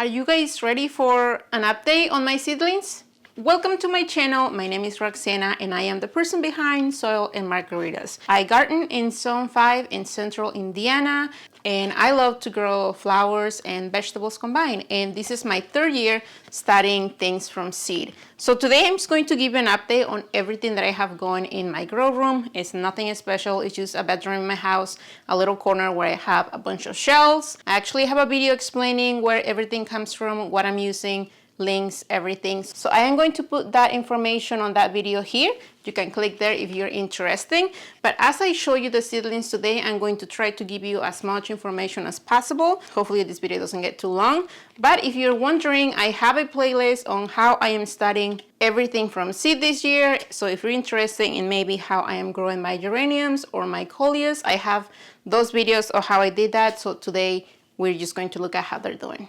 Are you guys ready for an update on my seedlings? Welcome to my channel. My name is Roxana and I am the person behind SoilandMagaritas. I garden in Zone 5 in central Indiana and I love to grow flowers and vegetables combined, and this is my third year studying things from seed. So today I'm just going to give you an update on everything that I have going in my grow room. It's nothing special, it's just a bedroom in my house, a little corner where I have a bunch of shelves. I actually have a video explaining where everything comes from, what I'm using, links, everything. So I am going to put that information on that video here. You can click there if you're interested. But as I show you the seedlings today, I'm going to try to give you as much information as possible. Hopefully this video doesn't get too long. But if you're wondering, I have a playlist on how I am studying everything from seed this year. So if you're interested in maybe how I am growing my geraniums or my coleus, I have those videos of how I did that. So today we're just going to look at how they're doing.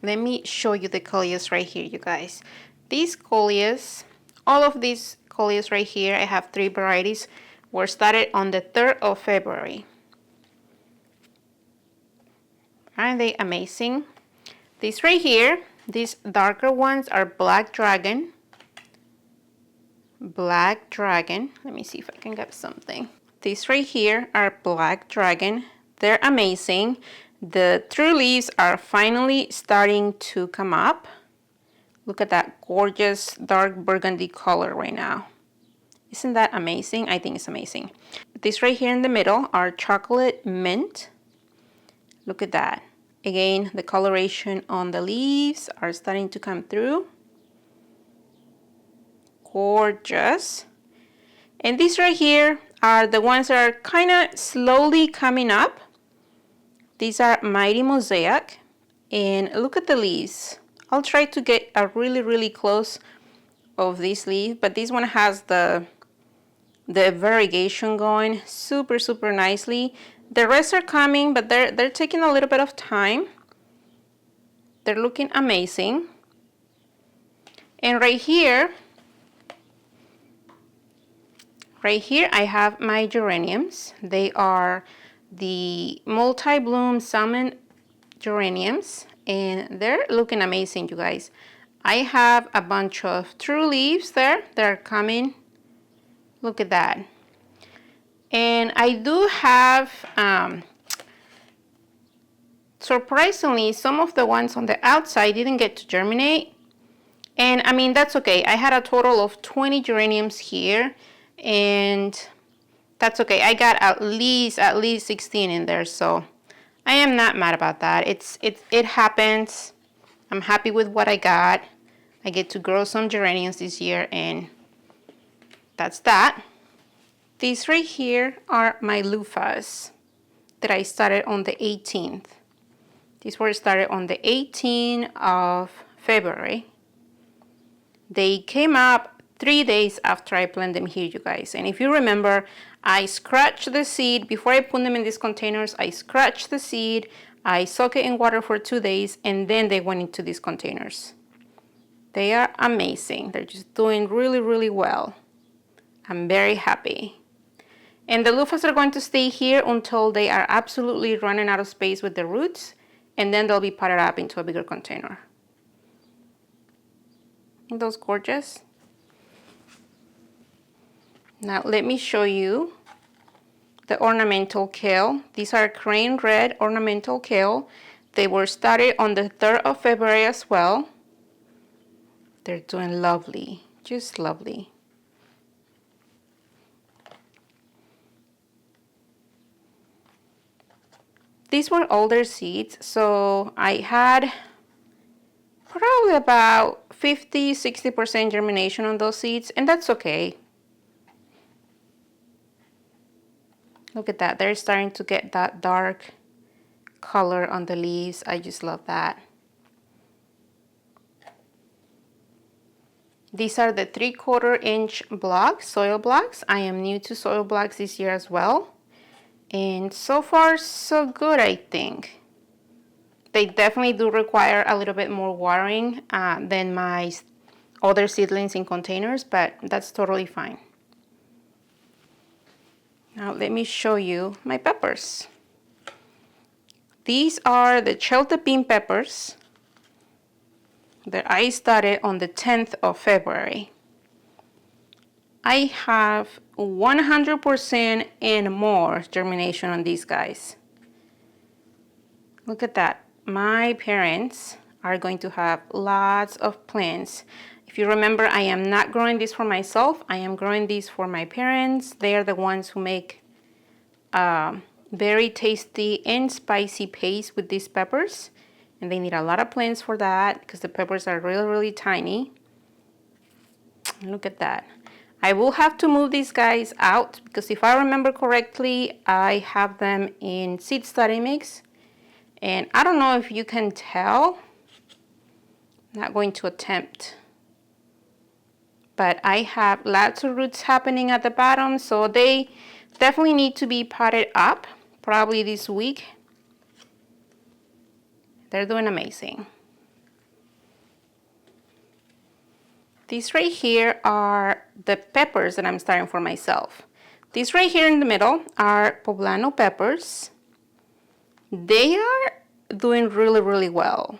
Let me show you the coleus right here, you guys. These coleus, all of these coleus right here, I have 3 varieties, were started on the 3rd of February. Aren't they amazing? These right here, these darker ones are Black Dragon. Black Dragon. Let me see if I can get something. These right here are Black Dragon. They're amazing. The true leaves are finally starting to come up. Look at that gorgeous dark burgundy color right now. Isn't that amazing? I think it's amazing. These right here in the middle are chocolate mint. Look at that. Again, the coloration on the leaves are starting to come through. Gorgeous. And these right here are the ones that are kind of slowly coming up. These are Mighty Mosaic, and look at the leaves. I'll try to get a really close of this leaf, but this one has the variegation going super nicely. The rest are coming, but they're taking a little bit of time. They're looking amazing. And right here I have my geraniums. They are the multi-bloom salmon geraniums, and they're looking amazing, you guys. I have a bunch of true leaves there. They're coming. Look at that. And I do have, surprisingly, some of the ones on the outside didn't get to germinate. And I mean, that's okay. I had a total of 20 geraniums here, and that's okay. I got at least 16 in there, so I am not mad about that. It happens. I'm happy with what I got. I get to grow some geraniums this year, and that's that. These right here are my Luffas that I started on the 18th. These were started on the 18th of February. They came up 3 days after I planted them here, you guys. And if you remember, I scratched the seed before I put them in these containers. I scratched the seed, I soak it in water for 2 days, and then they went into these containers. They are amazing. They're just doing really well. I'm very happy. And the Luffas are going to stay here until they are absolutely running out of space with the roots, and then they'll be potted up into a bigger container. Aren't those gorgeous? Now let me show you the ornamental kale. These are crane red ornamental kale. They were started on the 3rd of February as well. They're doing lovely, just lovely. These were older seeds, so I had probably about 50–60% germination on those seeds, and that's okay. Look at that, they're starting to get that dark color on the leaves. I just love that. These are the 3/4 inch blocks, soil blocks. I am new to soil blocks this year as well. And so far, so good, I think. They definitely do require a little bit more watering than my other seedlings in containers, but that's totally fine. Now let me show you my peppers. These are the Chelta bean peppers that I started on the 10th of February. I have 100% and more germination on these guys. Look at that. My parents are going to have lots of plants. If you remember, I am not growing these for myself. I am growing these for my parents. They are the ones who make very tasty and spicy paste with these peppers. And they need a lot of plants for that because the peppers are really, really tiny. Look at that. I will have to move these guys out because if I remember correctly, I have them in seed study mix. And I don't know if you can tell. I'm not going to attempt. But I have lots of roots happening at the bottom, so they definitely need to be potted up, probably this week. They're doing amazing. These right here are the peppers that I'm starting for myself. These right here in the middle are poblano peppers. They are doing really, really well.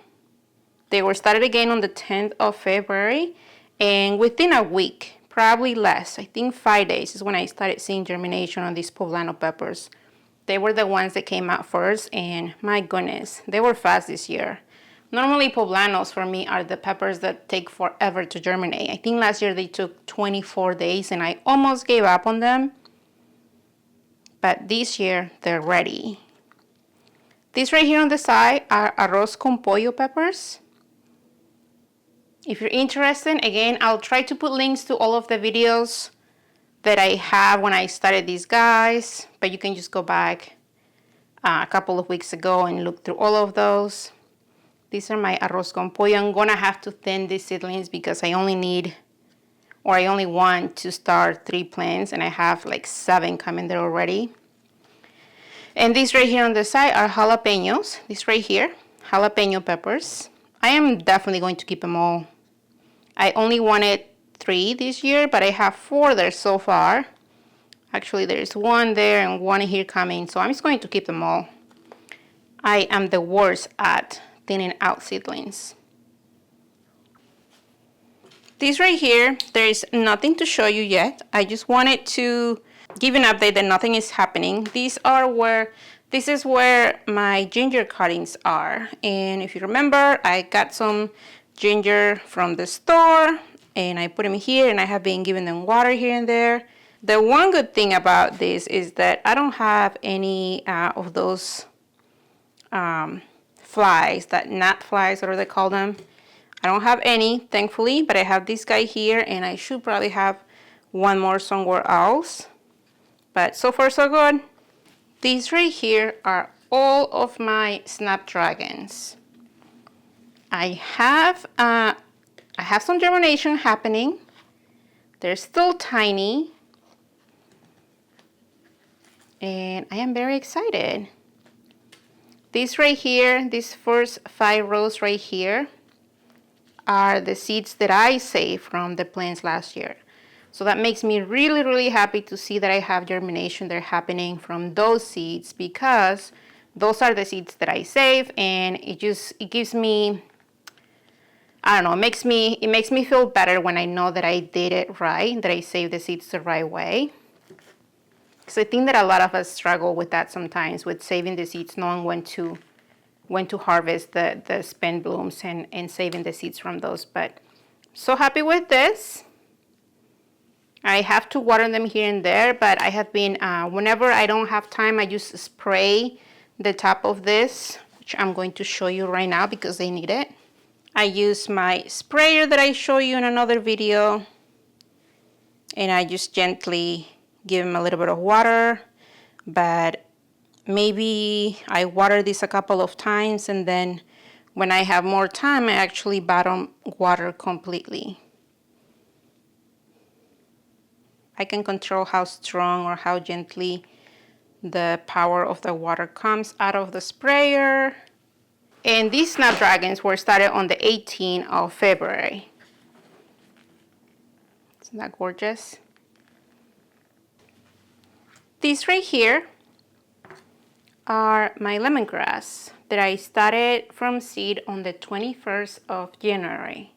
They were started again on the 10th of February, and within a week, probably less, I think 5 days is when I started seeing germination on these poblano peppers. They were the ones that came out first, and my goodness, they were fast this year. Normally poblanos for me are the peppers that take forever to germinate. I think last year they took 24 days and I almost gave up on them. But this year they're ready. These right here on the side are arroz con pollo peppers. If you're interested, again, I'll try to put links to all of the videos that I have when I started these guys, but you can just go back a couple of weeks ago and look through all of those. These are my arroz con pollo. I'm gonna have to thin these seedlings because I only want to start 3 plants and I have like 7 coming there already. And these right here on the side are jalapenos. These right here, jalapeno peppers. I am definitely going to keep them all. I only wanted 3 this year, but I have 4 there so far. Actually, there's 1 there and 1 here coming, so I'm just going to keep them all. I am the worst at thinning out seedlings. These right here, there is nothing to show you yet. I just wanted to give an update that nothing is happening. This is where my ginger cuttings are. And if you remember, I got some ginger from the store and I put them here and I have been giving them water here and there. The one good thing about this is that I don't have any of those flies, that gnat flies, whatever they call them. I don't have any, thankfully, but I have this guy here and I should probably have 1 more somewhere else. But so far so good. These right here are all of my Snapdragons. I have some germination happening. They're still tiny. And I am very excited. These right here, these first 5 rows right here are the seeds that I saved from the plants last year. So that makes me really, really happy to see that I have germination there happening from those seeds because those are the seeds that I save, and it gives me, I don't know, it makes me feel better when I know that I did it right, that I saved the seeds the right way. Because I think that a lot of us struggle with that sometimes, with saving the seeds, knowing when to harvest the spent blooms and saving the seeds from those. But so happy with this. I have to water them here and there, but I have been, whenever I don't have time, I just spray the top of this, which I'm going to show you right now because they need it. I use my sprayer that I show you in another video, and I just gently give them a little bit of water, but maybe I water this a couple of times, and then when I have more time, I actually bottom water completely. I can control how strong or how gently the power of the water comes out of the sprayer. And these Snapdragons were started on the 18th of February. Isn't that gorgeous? These right here are my lemongrass that I started from seed on the 21st of January.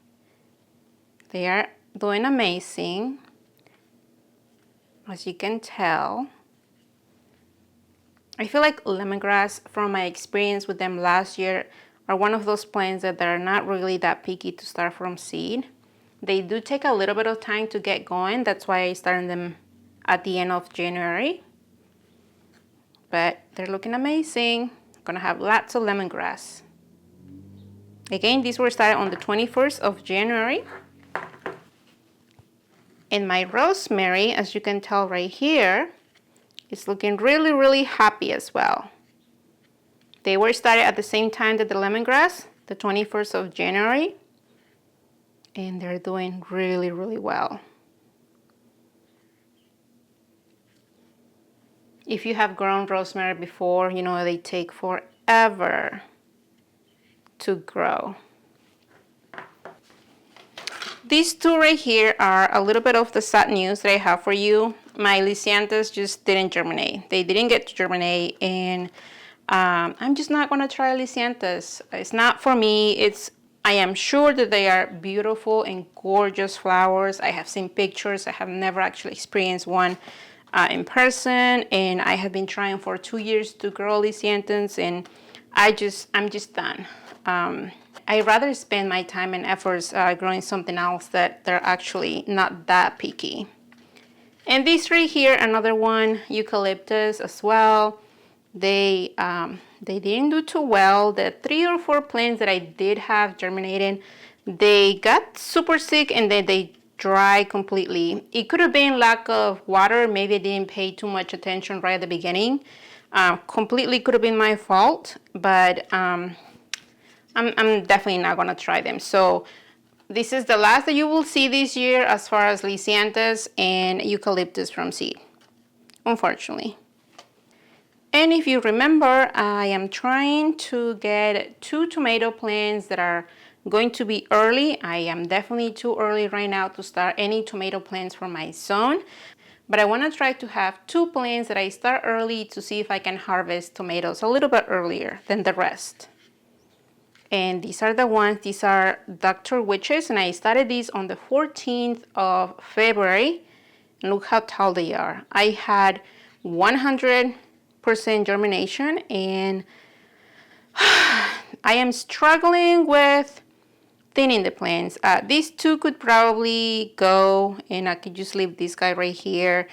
They are doing amazing, as you can tell. I feel like lemongrass, from my experience with them last year, are one of those plants that are not really that picky to start from seed. They do take a little bit of time to get going. That's why I started them at the end of January. But they're looking amazing. I'm gonna have lots of lemongrass. Again, these were started on the 21st of January. And my rosemary, as you can tell right here, is looking really, really happy as well. They were started at the same time that the lemongrass, the 21st of January. And they're doing really, really well. If you have grown rosemary before, you know they take forever to grow. These two right here are a little bit of the sad news that I have for you. My lisianthus just didn't germinate. They didn't get to germinate, and I'm just not gonna try lisianthus. It's not for me. I am sure that they are beautiful and gorgeous flowers. I have seen pictures. I have never actually experienced one in person, and I have been trying for 2 years to grow lisianthus, and I'm just done. I'd rather spend my time and efforts growing something else that they're actually not that picky. And this right here, another one, eucalyptus as well. They didn't do too well. The 3 or 4 plants that I did have germinating, they got super sick and then they dry completely. It could have been lack of water. Maybe I didn't pay too much attention right at the beginning. Completely could have been my fault, but I'm definitely not gonna try them. So this is the last that you will see this year as far as lisianthus and eucalyptus from seed, unfortunately. And if you remember, I am trying to get 2 tomato plants that are going to be early. I am definitely too early right now to start any tomato plants from my zone. But I want to try to have 2 plants that I start early to see if I can harvest tomatoes a little bit earlier than the rest. And these are the ones, these are Dr. Witches, and I started these on the 14th of February. And look how tall they are. I had 100% germination, and I am struggling with thinning the plants. These 2 could probably go, and I could just leave this guy right here.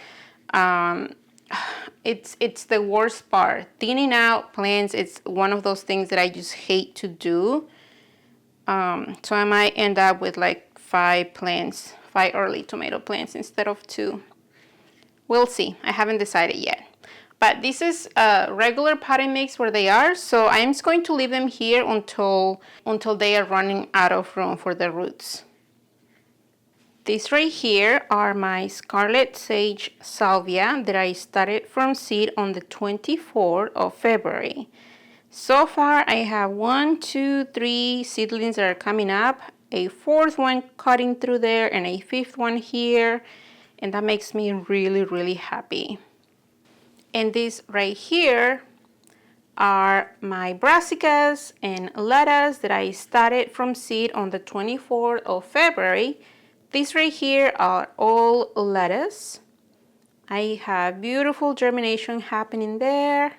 It's the worst part. Thinning out plants, it's one of those things that I just hate to do. So I might end up with like 5 plants, 5 early tomato plants instead of 2. We'll see. I haven't decided yet. But this is a regular potting mix where they are, so I'm just going to leave them here until they are running out of room for the roots. These right here are my Scarlet Sage Salvia that I started from seed on the 24th of February. So far I have 1, 2, 3 seedlings that are coming up, a 4th one cutting through there, and a 5th one here, and that makes me really, really happy. And these right here are my brassicas and lettuce that I started from seed on the 24th of February. These right here are all lettuce. I have beautiful germination happening there.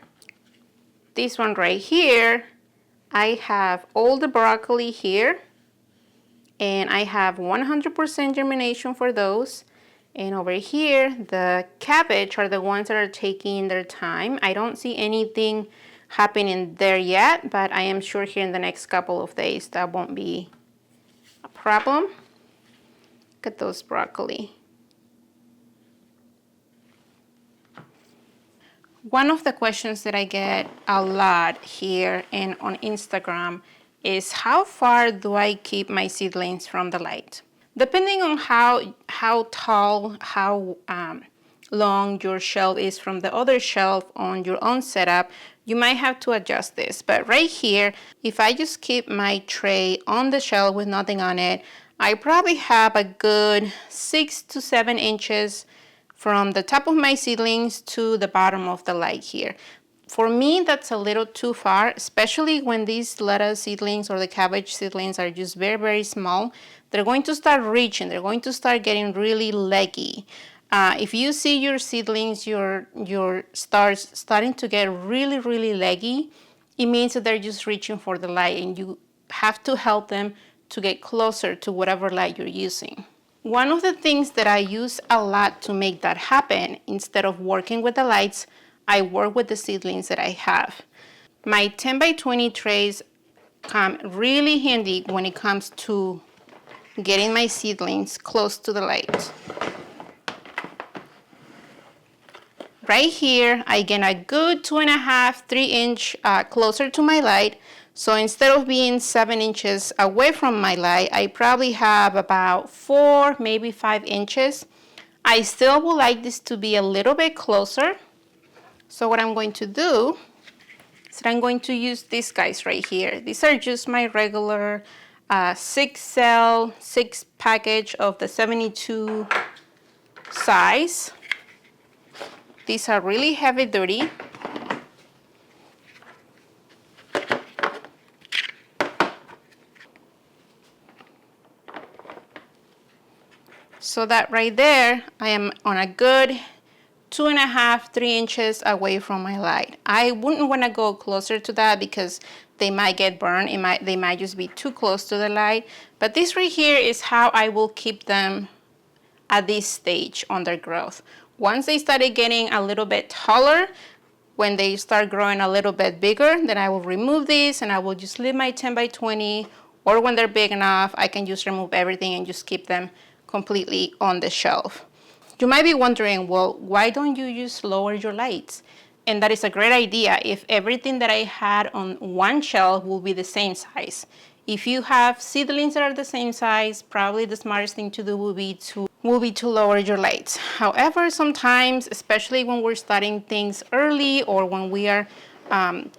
This one right here, I have all the broccoli here, and I have 100% germination for those. And over here, the cabbage are the ones that are taking their time. I don't see anything happening there yet, but I am sure here in the next couple of days that won't be a problem. Look at those broccoli. One of the questions that I get a lot here and on Instagram is how far do I keep my seedlings from the light? Depending on how tall, how long your shelf is from the other shelf on your own setup, you might have to adjust this. But right here, if I just keep my tray on the shelf with nothing on it, I probably have a good 6 to 7 inches from the top of my seedlings to the bottom of the light here. For me, that's a little too far, especially when these lettuce seedlings or the cabbage seedlings are just very, very small. They're going to start reaching. They're going to start getting really leggy. If you see your seedlings, your stars starting to get really, really leggy, it means that they're just reaching for the light, and you have to help them to get closer to whatever light you're using. One of the things that I use a lot to make that happen, instead of working with the lights, I work with the seedlings that I have. My 10 by 20 trays come really handy when it comes to getting my seedlings close to the light. Right here, I get a good 2.5, 3 inch closer to my light. So instead of being 7 inches away from my light, I probably have about 4, maybe 5 inches. I still would like this to be a little bit closer. So what I'm going to do is that I'm going to use these guys right here. These are just my regular 6-cell, 6 package of the 72 size. These are really heavy duty. So that right there, I am on a good 2.5, 3 inches away from my light. I wouldn't want to go closer to that because they might get burned. They might just be too close to the light. But this right here is how I will keep them at this stage on their growth. Once they started getting a little bit taller, when they start growing a little bit bigger, then I will remove these and I will just leave my 10 by 20, or when they're big enough, I can just remove everything and just keep them completely on the shelf. You might be wondering, well, why don't you just lower your lights? And that is a great idea if everything that I had on one shelf will be the same size. If you have seedlings that are the same size, probably the smartest thing to do will be to lower your lights. However, sometimes, especially when we're starting things early or when we are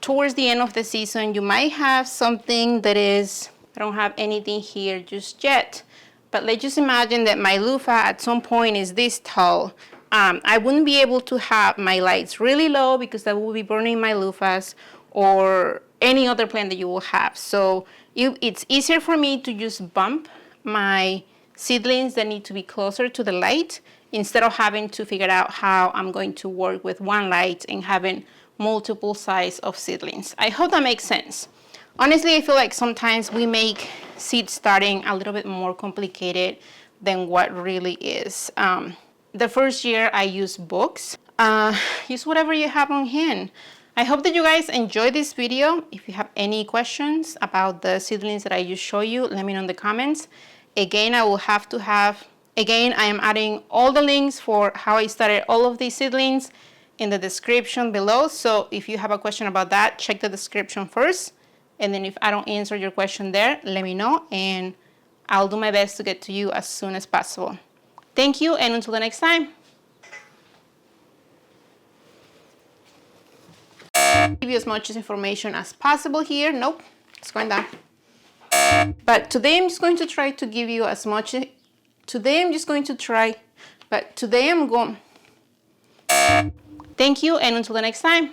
towards the end of the season, you might have something that is, I don't have anything here just yet, but let's just imagine that my loofah at some point is this tall. I wouldn't be able to have my lights really low because that will be burning my loofahs or any other plant that you will have. So it's easier for me to just bump my seedlings that need to be closer to the light instead of having to figure out how I'm going to work with one light and having multiple size of seedlings. I hope that makes sense. Honestly, I feel like sometimes we make seed starting a little bit more complicated than what really is. The first year I used books. Use whatever you have on hand. I hope that you guys enjoyed this video. If you have any questions about the seedlings that I just showed you, let me know in the comments. Again, I am adding all the links for how I started all of these seedlings in the description below. So if you have a question about that, check the description first. And then if I don't answer your question there, let me know and I'll do my best to get to you as soon as possible. Thank you, and until the next time. Give you as much information as possible here. Nope, it's going down. But today I'm just going to try to give you as much. Thank you, and until the next time.